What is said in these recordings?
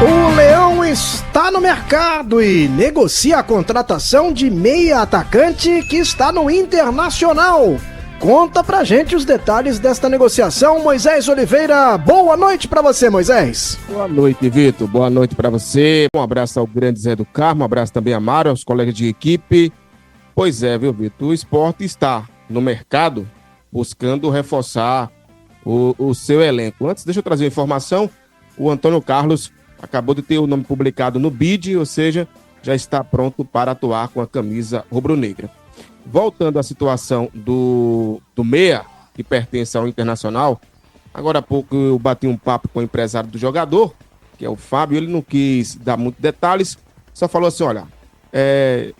O Leão está no mercado e negocia a contratação de meia atacante que está no Internacional. Conta pra gente os detalhes desta negociação, Moisés Oliveira. Boa noite pra você, Moisés. Boa noite, Vitor. Boa noite pra você. Um abraço ao grande Zé do Carmo, um abraço também a Mário, aos colegas de equipe. Pois é, viu, Vitor? O Sport está no mercado buscando reforçar o seu elenco. Antes, deixa eu trazer uma informação. O Antônio Carlos acabou de ter o nome publicado no BID, ou seja, já está pronto para atuar com a camisa rubro-negra. Voltando à situação do Meia, que pertence ao Internacional, agora há pouco eu bati um papo com o empresário do jogador, que é o Fábio, ele não quis dar muitos detalhes, só falou assim, olha, é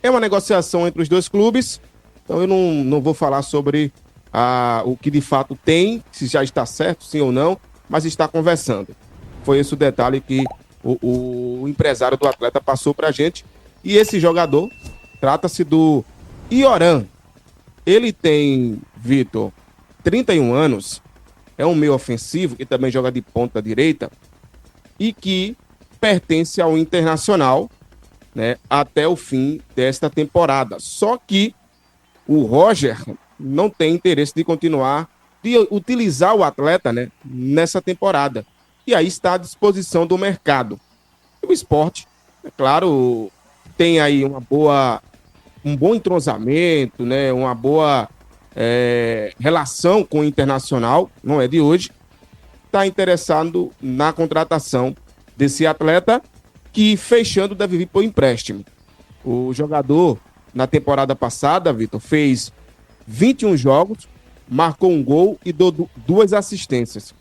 uma negociação entre os dois clubes, então eu não vou falar sobre o que de fato tem, se já está certo, sim ou não, mas está conversando. Foi esse o detalhe que o empresário do atleta passou pra gente. E esse jogador, trata-se do Ioran. Ele tem, Vitor, 31 anos, é um meio ofensivo, que também joga de ponta direita, e que pertence ao Internacional, né, até o fim desta temporada. Só que o Roger não tem interesse de continuar, de utilizar o atleta, né, nessa temporada. E aí está à disposição do mercado. O Sport, é claro, tem aí um bom entrosamento, né, uma boa relação com o Internacional, não é de hoje. Está interessado na contratação desse atleta que, fechando, deve vir por empréstimo. O jogador, na temporada passada, Vitor, fez 21 jogos, marcou um gol e deu 2 assistências.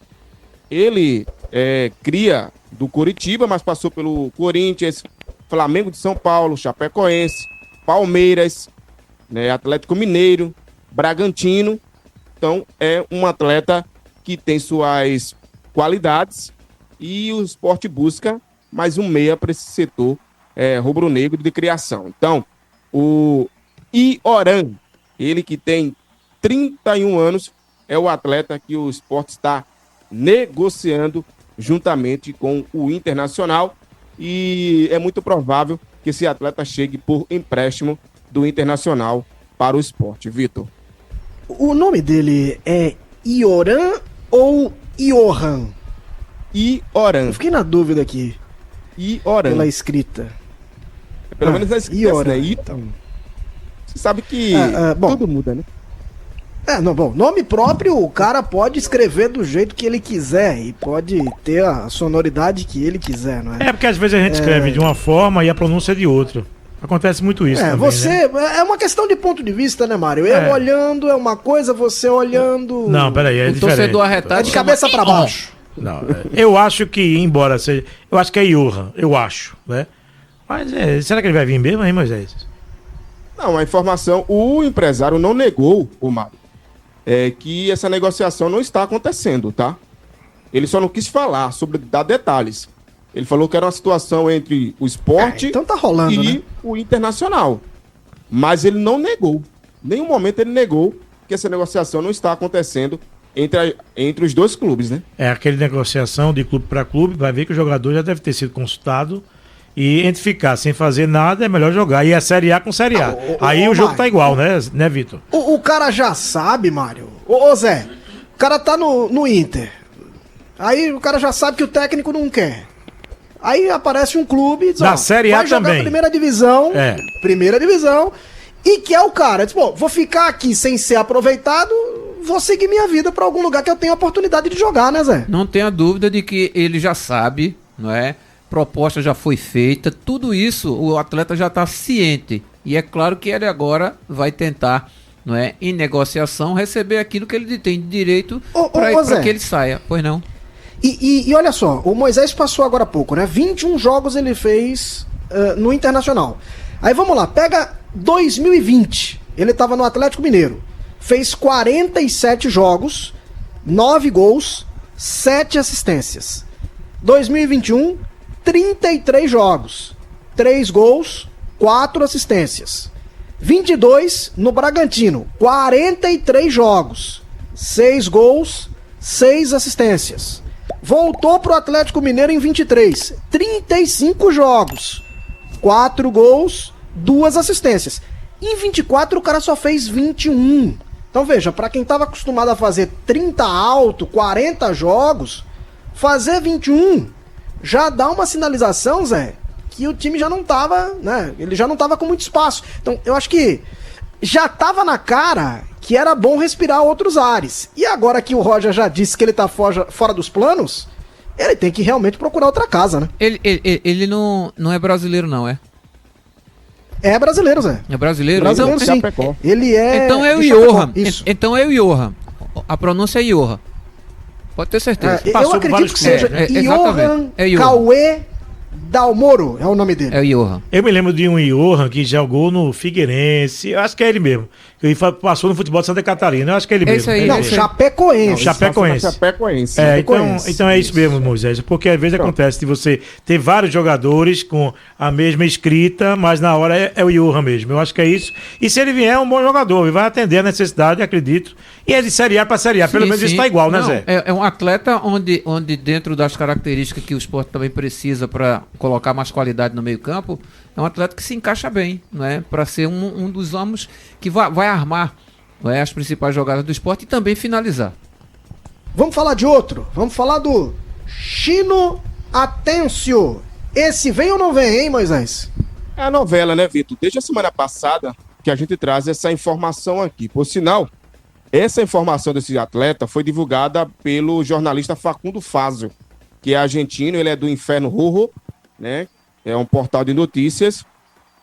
Ele cria do Coritiba, mas passou pelo Corinthians, Flamengo de São Paulo, Chapecoense, Palmeiras, né, Atlético Mineiro, Bragantino. Então é um atleta que tem suas qualidades e o Sport busca mais um meia para esse setor rubro-negro de criação. Então, o Ioran, ele que tem 31 anos, é o atleta que o Sport está negociando juntamente com o Internacional, e é muito provável que esse atleta chegue por empréstimo do Internacional para o Sport. Vitor. O nome dele é Ioran ou Ioran? Ioran. Eu fiquei na dúvida aqui. Ioran. Pela escrita. Pelo menos a escrita, Ioran, né? então. Você sabe que tudo muda, né? Nome próprio, o cara pode escrever do jeito que ele quiser e pode ter a sonoridade que ele quiser, não é? Porque às vezes a gente escreve de uma forma e a pronúncia é de outra. Acontece muito isso também, né? É uma questão de ponto de vista, né, Mário? Eu olhando é uma coisa, você olhando... Não, peraí, é diferente. Torcedor arretado é de cabeça pra baixo. Não, eu acho que, embora seja... Eu acho que é Johan, eu acho, né? Mas será que ele vai vir mesmo, hein, Moisés? Não, a informação, o empresário não negou, o Mário, que essa negociação não está acontecendo, tá? Ele só não quis falar dar detalhes. Ele falou que era uma situação entre o Sport então tá rolando, e né? o Internacional. Mas ele não negou. Em nenhum momento ele negou que essa negociação não está acontecendo entre os dois clubes, né? Aquele negociação de clube para clube, vai ver que o jogador já deve ter sido consultado. E entre ficar sem fazer nada, é melhor jogar. E é Série A com Série A. Aí o jogo Mário, tá igual, né, Vitor? O cara já sabe, Mário. Ô Zé, o cara tá no Inter. Aí o cara já sabe que o técnico não quer. Aí aparece um clube e diz, da Série A vai jogar também. Primeira divisão, e que é o cara. Diz, vou ficar aqui sem ser aproveitado, vou seguir minha vida pra algum lugar que eu tenha oportunidade de jogar, né, Zé? Não tenha dúvida de que ele já sabe, não é? Proposta já foi feita, tudo isso o atleta já está ciente. E é claro que ele agora vai tentar, não é, em negociação, receber aquilo que ele tem de direito para que ele saia. Pois não? E olha só, o Moisés passou agora há pouco, né? 21 jogos ele fez no Internacional. Aí vamos lá, pega 2020. Ele estava no Atlético Mineiro. Fez 47 jogos, 9 gols, 7 assistências. 2021, 33 jogos, 3 gols, 4 assistências. 22 no Bragantino, 43 jogos, 6 gols, 6 assistências. Voltou pro Atlético Mineiro em 23. 35 jogos. 4 gols, 2 assistências. Em 24 o cara só fez 21. Então veja, pra quem tava acostumado a fazer 30 alto, 40 jogos, fazer 21 já dá uma sinalização, Zé, que o time já não tava, né? Ele já não tava com muito espaço. Então eu acho que já tava na cara que era bom respirar outros ares. E agora que o Roger já disse que ele tá fora dos planos, ele tem que realmente procurar outra casa, né? Ele não é brasileiro, não, é? É brasileiro, Zé. É brasileiro? Brasileiro, então, sim. Chapecó. Ele é... Então é o de Chapecó, Johan. isso. Então é o Johan. A pronúncia é Johan. Pode ter certeza. Eu Passou por acredito vários que seja clubes. Johan Exatamente. É Johan. Cauê Dalmoro, é o nome dele. É o Johan. Eu me lembro de um Johan que jogou no Figueirense, eu acho que é ele mesmo. Ele passou no futebol de Santa Catarina, eu acho que é ele mesmo. Esse aí, Não, esse aí. Chapecoense. Chapecoense. Chapecoense. Então é isso mesmo, Moisés. Porque às vezes acontece de você ter vários jogadores com a mesma escrita, mas na hora é o Johan mesmo. Eu acho que é isso. E se ele vier, é um bom jogador. Ele vai atender a necessidade, acredito. E é de Série A para Série A. Pelo menos isso está igual, né, Não, Zé? É um atleta onde dentro das características que o esporte também precisa para colocar mais qualidade no meio-campo, é um atleta que se encaixa bem, né? Para ser um dos homens que vai armar, né, as principais jogadas do esporte e também finalizar. Vamos falar de outro. Vamos falar do Chino Atencio. Esse vem ou não vem, hein, Moisés? É a novela, né, Vitor? Desde a semana passada que a gente traz essa informação aqui. Por sinal, essa informação desse atleta foi divulgada pelo jornalista Facundo Fazio, que é argentino, ele é do Inferno Rojo, né? É um portal de notícias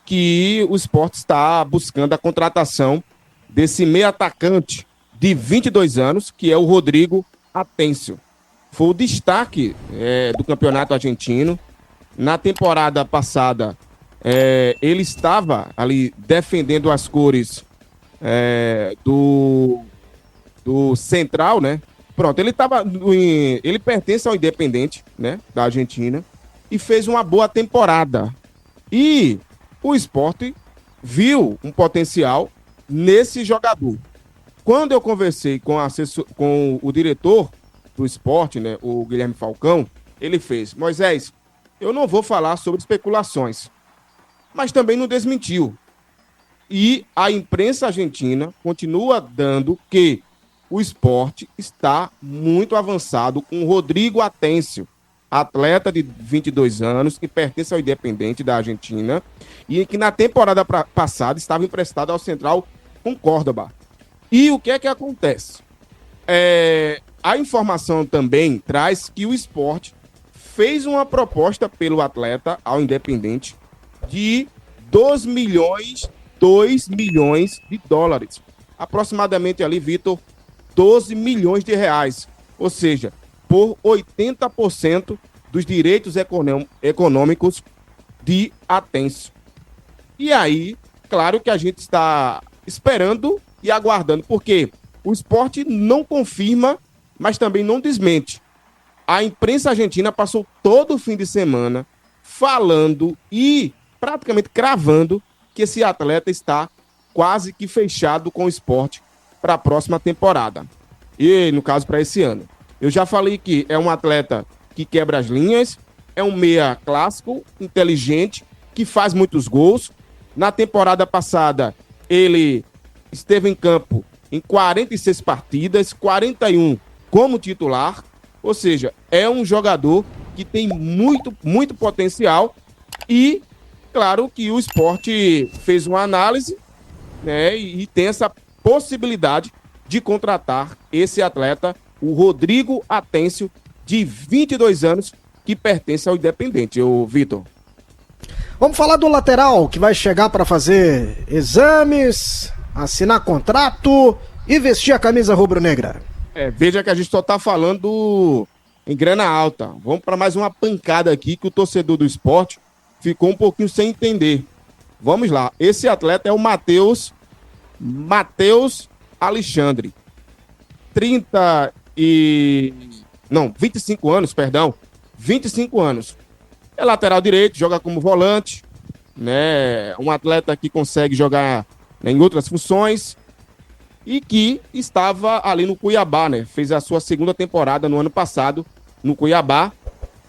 que o Sport está buscando a contratação desse meio atacante de 22 anos, que é o Rodrigo Atencio. Foi o destaque do campeonato argentino. Na temporada passada, ele estava ali defendendo as cores do Central, né? Pronto, ele pertence ao Independente, né, da Argentina, e fez uma boa temporada. E o Sport viu um potencial nesse jogador. Quando eu conversei com o diretor do Sport, né, o Guilherme Falcão, ele fez: Moisés, eu não vou falar sobre especulações, mas também não desmentiu. E a imprensa argentina continua dando que o Sport está muito avançado com o Rodrigo Atencio, atleta de 22 anos, que pertence ao Independente da Argentina e que na temporada passada estava emprestado ao Central com Córdoba. E o que é que acontece? A informação também traz que o Sport fez uma proposta pelo atleta ao Independente de 2 milhões de dólares. Aproximadamente ali, Vitor, 12 milhões de reais. Ou seja, por 80% dos direitos econômicos de Atencio. E aí, claro que a gente está esperando e aguardando, porque o Sport não confirma, mas também não desmente. A imprensa argentina passou todo o fim de semana falando e praticamente cravando que esse atleta está quase que fechado com o Sport para a próxima temporada. E, no caso, para esse ano. Eu já falei que é um atleta que quebra as linhas, é um meia clássico, inteligente, que faz muitos gols. Na temporada passada, ele esteve em campo em 46 partidas, 41 como titular. Ou seja, é um jogador que tem muito, muito potencial. E, claro, que o Sport fez uma análise, né, e tem essa possibilidade de contratar esse atleta, o Rodrigo Atencio, de 22 anos, que pertence ao Independente, o Vitor. Vamos falar do lateral, que vai chegar para fazer exames, assinar contrato e vestir a camisa rubro-negra. Veja que a gente só tá falando em grana alta. Vamos para mais uma pancada aqui que o torcedor do Sport ficou um pouquinho sem entender. Vamos lá. Esse atleta é o Matheus Alexandre. 25 anos, perdão. 25 anos. É lateral direito, joga como volante, né? Um atleta que consegue jogar em outras funções e que estava ali no Cuiabá, né? Fez a sua segunda temporada no ano passado no Cuiabá,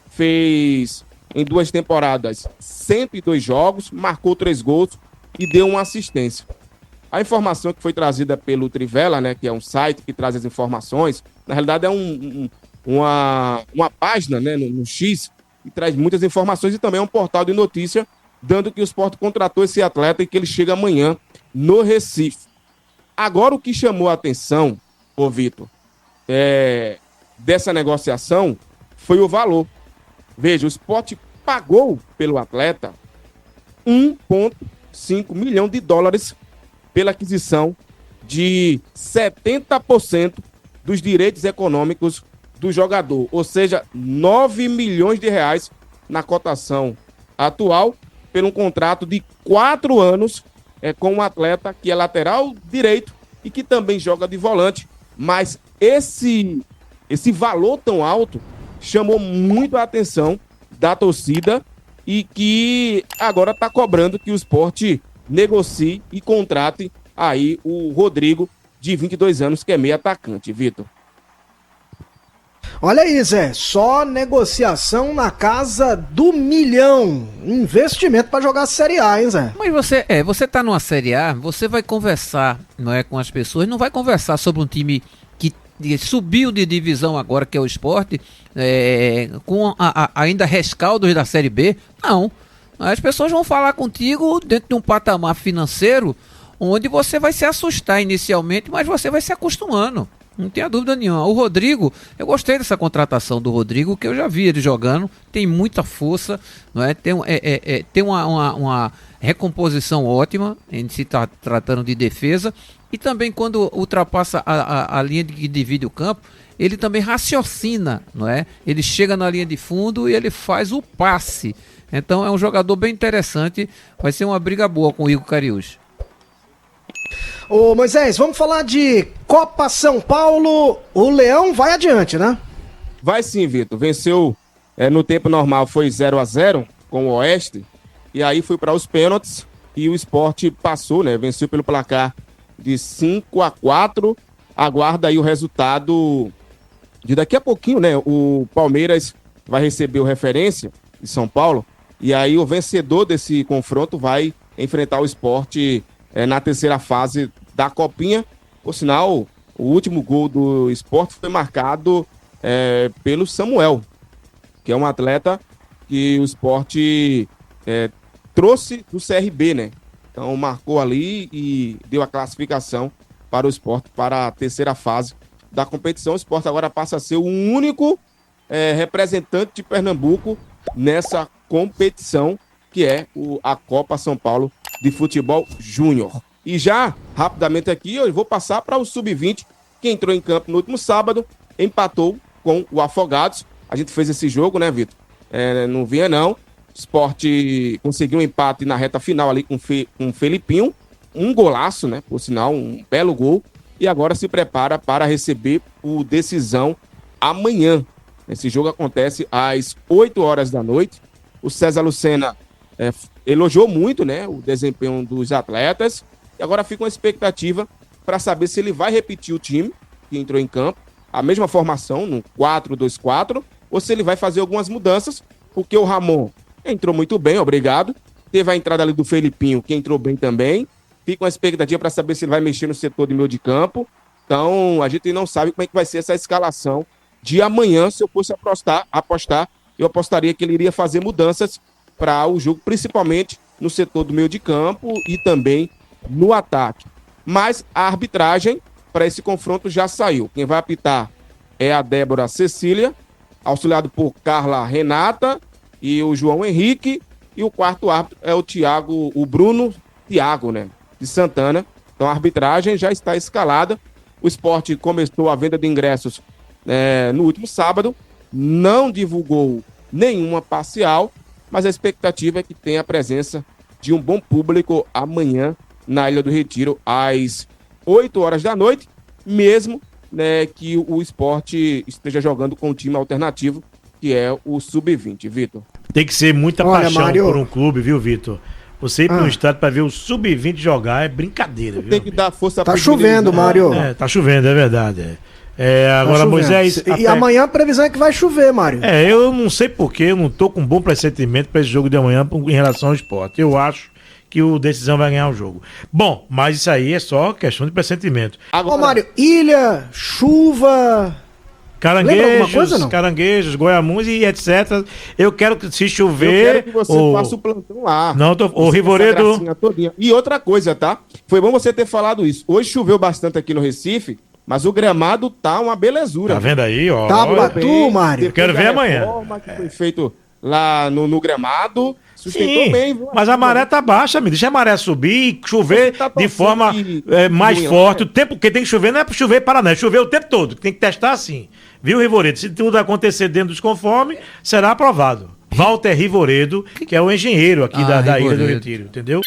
fez em 2 temporadas 102 jogos, marcou 3 gols e deu uma assistência. A informação que foi trazida pelo Trivela, né, que é um site que traz as informações, na realidade é uma página, né, no X, que traz muitas informações, e também é um portal de notícia, dando que o Sport contratou esse atleta e que ele chega amanhã no Recife. Agora, o que chamou a atenção, ô Vitor, dessa negociação foi o valor. Veja, o Sport pagou pelo atleta 1,5 milhão de dólares pela aquisição de 70% dos direitos econômicos do jogador, ou seja, 9 milhões de reais na cotação atual, por um contrato de 4 anos com um atleta que é lateral direito e que também joga de volante, mas esse valor tão alto chamou muito a atenção da torcida e que agora está cobrando que o Sport negocie e contrate aí o Rodrigo, de 22 anos, que é meio atacante, Vitor. Olha aí, Zé, só negociação na casa do 1 milhão. Investimento para jogar a Série A, hein, Zé? Mas você tá numa Série A, você vai conversar, não é, com as pessoas, não vai conversar sobre um time que subiu de divisão agora, que é o Sport, com ainda rescaldos da Série B. Não. As pessoas vão falar contigo dentro de um patamar financeiro onde você vai se assustar inicialmente, mas você vai se acostumando. Não tenha dúvida nenhuma. O Rodrigo, eu gostei dessa contratação do Rodrigo, que eu já vi ele jogando, tem muita força, não é? Tem uma recomposição ótima, em se tratando de defesa, e também quando ultrapassa a linha que divide o campo, ele também raciocina, não é? Ele chega na linha de fundo e ele faz o passe. Então é um jogador bem interessante, vai ser uma briga boa com o Igor Cariús. Ô Moisés, vamos falar de Copa São Paulo. O Leão vai adiante, né? Vai sim, Vitor. Venceu no tempo normal, foi 0-0 com o Oeste. E aí foi para os pênaltis e o Sport passou, né? Venceu pelo placar de 5-4. Aguarda aí o resultado de daqui a pouquinho, né? O Palmeiras vai receber o Referência de São Paulo. E aí o vencedor desse confronto vai enfrentar o Sport na terceira fase da Copinha. Por sinal, o último gol do Sport foi marcado pelo Samuel, que é um atleta que o Sport trouxe do CRB, né? Então marcou ali e deu a classificação para o Sport para a terceira fase da competição. O Sport agora passa a ser o único representante de Pernambuco nessa competição, que é a Copa São Paulo de Futebol Júnior. E já, rapidamente aqui, eu vou passar para o Sub-20, que entrou em campo no último sábado, empatou com o Afogados. A gente fez esse jogo, né, Vitor? Não vinha, não. O Sport conseguiu um empate na reta final ali com o Felipinho. Um golaço, né? Por sinal, um belo gol. E agora se prepara para receber o Decisão amanhã. Esse jogo acontece às 8 horas da noite. O César Lucena elogiou muito, né, o desempenho dos atletas. E agora fica uma expectativa para saber se ele vai repetir o time que entrou em campo, a mesma formação, no 4-2-4, ou se ele vai fazer algumas mudanças, porque o Ramon entrou muito bem, obrigado. Teve a entrada ali do Felipinho, que entrou bem também. Fica uma expectativa para saber se ele vai mexer no setor de meio de campo. Então, a gente não sabe como é que vai ser essa escalação de amanhã. Se eu fosse apostar, eu apostaria que ele iria fazer mudanças para o jogo, principalmente no setor do meio de campo e também no ataque. Mas a arbitragem para esse confronto já saiu. Quem vai apitar é a Débora Cecília, auxiliado por Carla Renata e o João Henrique, e o quarto árbitro é o Bruno Thiago, né, de Santana. Então a arbitragem já está escalada. O Sport começou a venda de ingressos no último sábado, não divulgou nenhuma parcial, mas a expectativa é que tenha a presença de um bom público amanhã na Ilha do Retiro, às 8 horas da noite, mesmo, né, que o Sport esteja jogando com um time alternativo, que é o Sub-20, Vitor. Tem que ser muita paixão por um clube, viu, Vitor? Você ir para um estádio para ver o Sub-20 jogar é brincadeira, viu? Tem que dar força Tá chovendo, Mário. Tá chovendo, é verdade. Agora, chovendo. Moisés... E amanhã a previsão é que vai chover, Mário. Eu não sei porquê, eu não tô com um bom pressentimento para esse jogo de amanhã em relação ao Sport. Eu acho que o Decisão vai ganhar o jogo. Bom, mas isso aí é só questão de pressentimento. Ô, Mário, ilha, chuva... Caranguejos, Goiamuns e etc. Eu quero que, se chover... Eu quero que você faça o plantão lá. Não, o Rivoredo... E outra coisa, tá? Foi bom você ter falado isso. Hoje choveu bastante aqui no Recife, mas o gramado tá uma belezura. Tá vendo aí, ó? Tabuatu, Mário. Eu quero ver amanhã. Que foi feito lá no gramado, sustentou bem. Viu? Mas a maré tá baixa, amigo. Deixa a maré subir e chover de forma mais forte. O tempo que tem que chover não é para chover para não, é chover o tempo todo. Tem que testar assim. Viu, Rivoredo? Se tudo acontecer dentro dos conformes, será aprovado. Walter Rivoredo, que é o engenheiro aqui da Ilha do Retiro, entendeu?